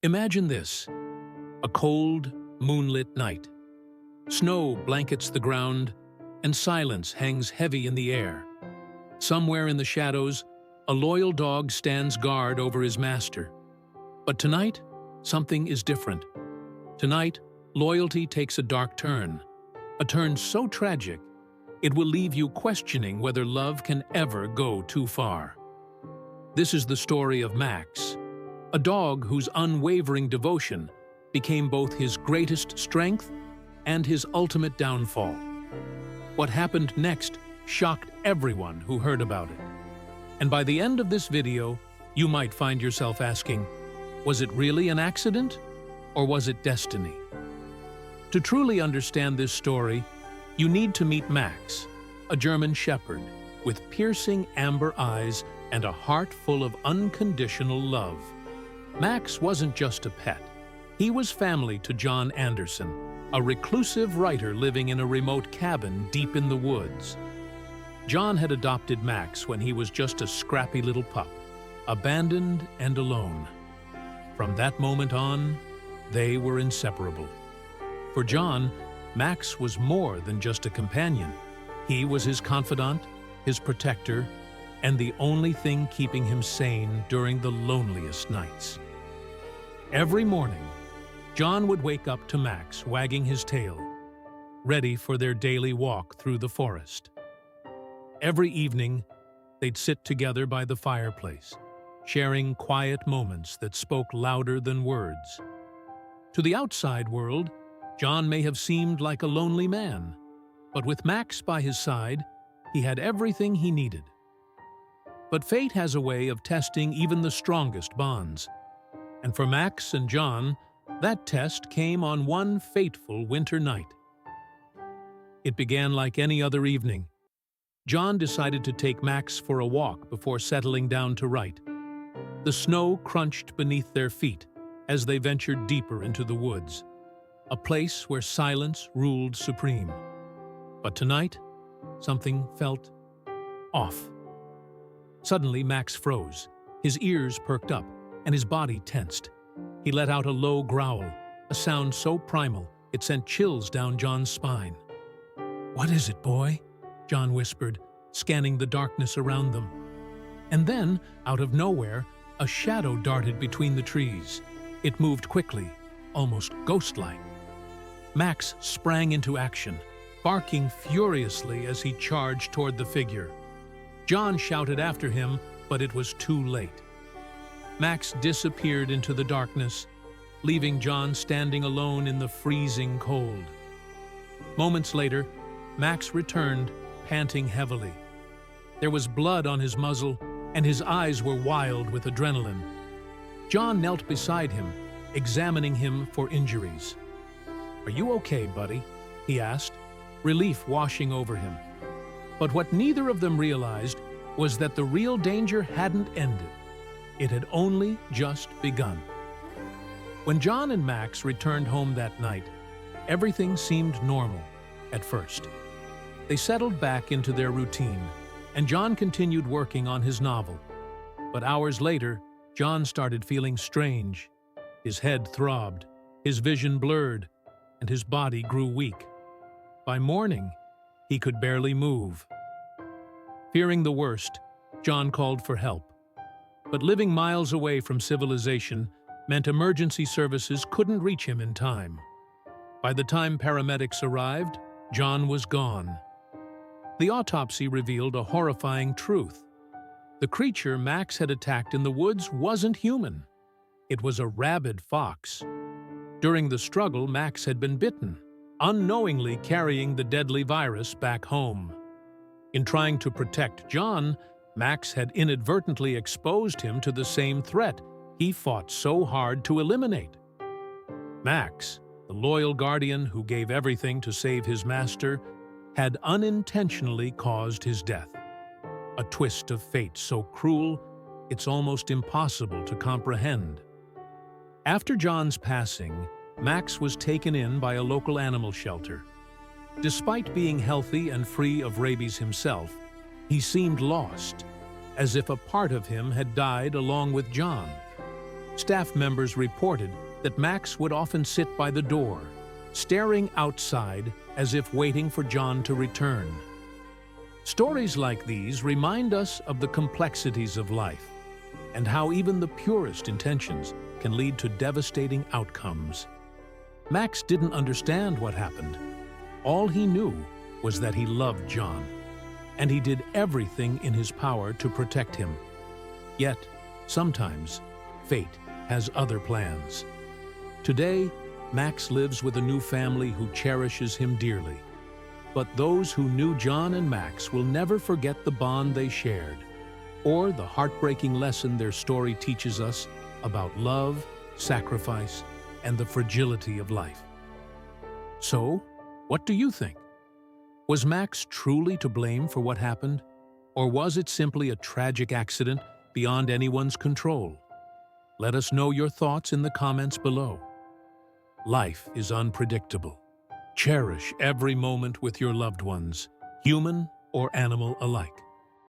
Imagine this: a cold, moonlit night. Snow blankets the ground, and silence hangs heavy in the air. Somewhere in the shadows, a loyal dog stands guard over his master. But tonight, something is different. Tonight, loyalty takes a dark turn, a turn so tragic, it will leave you questioning whether love can ever go too far. This is the story of Max, a dog whose unwavering devotion became both his greatest strength and his ultimate downfall. What happened next shocked everyone who heard about it. And by the end of this video, you might find yourself asking, was it really an accident, or was it destiny? To truly understand this story, you need to meet Max, a German shepherd with piercing amber eyes and a heart full of unconditional love. Max wasn't just a pet. He was family to John Anderson, a reclusive writer living in a remote cabin deep in the woods. John had adopted Max when he was just a scrappy little pup, abandoned and alone. From that moment on, they were inseparable. For John, Max was more than just a companion. He was his confidant, his protector, and the only thing keeping him sane during the loneliest nights. Every morning, John would wake up to Max wagging his tail, ready for their daily walk through the forest. Every evening, they'd sit together by the fireplace, sharing quiet moments that spoke louder than words. To the outside world, John may have seemed like a lonely man, but with Max by his side, he had everything he needed. But fate has a way of testing even the strongest bonds. And for Max and John, that test came on one fateful winter night. It began like any other evening. John decided to take Max for a walk before settling down to write. The snow crunched beneath their feet as they ventured deeper into the woods, a place where silence ruled supreme. But tonight, something felt off. Suddenly, Max froze. His ears perked up, and his body tensed. He let out a low growl, a sound so primal it sent chills down John's spine. "What is it, boy?" John whispered, scanning the darkness around them. And then, out of nowhere, a shadow darted between the trees. It moved quickly, almost ghost-like. Max sprang into action, barking furiously as he charged toward the figure. John shouted after him, but it was too late. Max disappeared into the darkness, leaving John standing alone in the freezing cold. Moments later, Max returned, panting heavily. There was blood on his muzzle, and his eyes were wild with adrenaline. John knelt beside him, examining him for injuries. "Are you okay, buddy?" he asked, relief washing over him. But what neither of them realized was that the real danger hadn't ended. It had only just begun. When John and Max returned home that night, everything seemed normal at first. They settled back into their routine, and John continued working on his novel. But hours later, John started feeling strange. His head throbbed, his vision blurred, and his body grew weak. By morning, he could barely move. Fearing the worst, John called for help. But living miles away from civilization meant emergency services couldn't reach him in time. By the time paramedics arrived, John was gone. The autopsy revealed a horrifying truth. The creature Max had attacked in the woods wasn't human. It was a rabid fox. During the struggle, Max had been bitten, unknowingly carrying the deadly virus back home. In trying to protect John, Max had inadvertently exposed him to the same threat he fought so hard to eliminate. Max, the loyal guardian who gave everything to save his master, had unintentionally caused his death. A twist of fate so cruel, it's almost impossible to comprehend. After John's passing, Max was taken in by a local animal shelter. Despite being healthy and free of rabies himself, he seemed lost, as if a part of him had died along with John. Staff members reported that Max would often sit by the door, staring outside as if waiting for John to return. Stories like these remind us of the complexities of life and how even the purest intentions can lead to devastating outcomes. Max didn't understand what happened. All he knew was that he loved John, and he did everything in his power to protect him. Yet, sometimes, fate has other plans. Today, Max lives with a new family who cherishes him dearly. But those who knew John and Max will never forget the bond they shared, or the heartbreaking lesson their story teaches us about love, sacrifice, and the fragility of life. So, what do you think? Was Max truly to blame for what happened? Or was it simply a tragic accident beyond anyone's control? Let us know your thoughts in the comments below. Life is unpredictable. Cherish every moment with your loved ones, human or animal alike.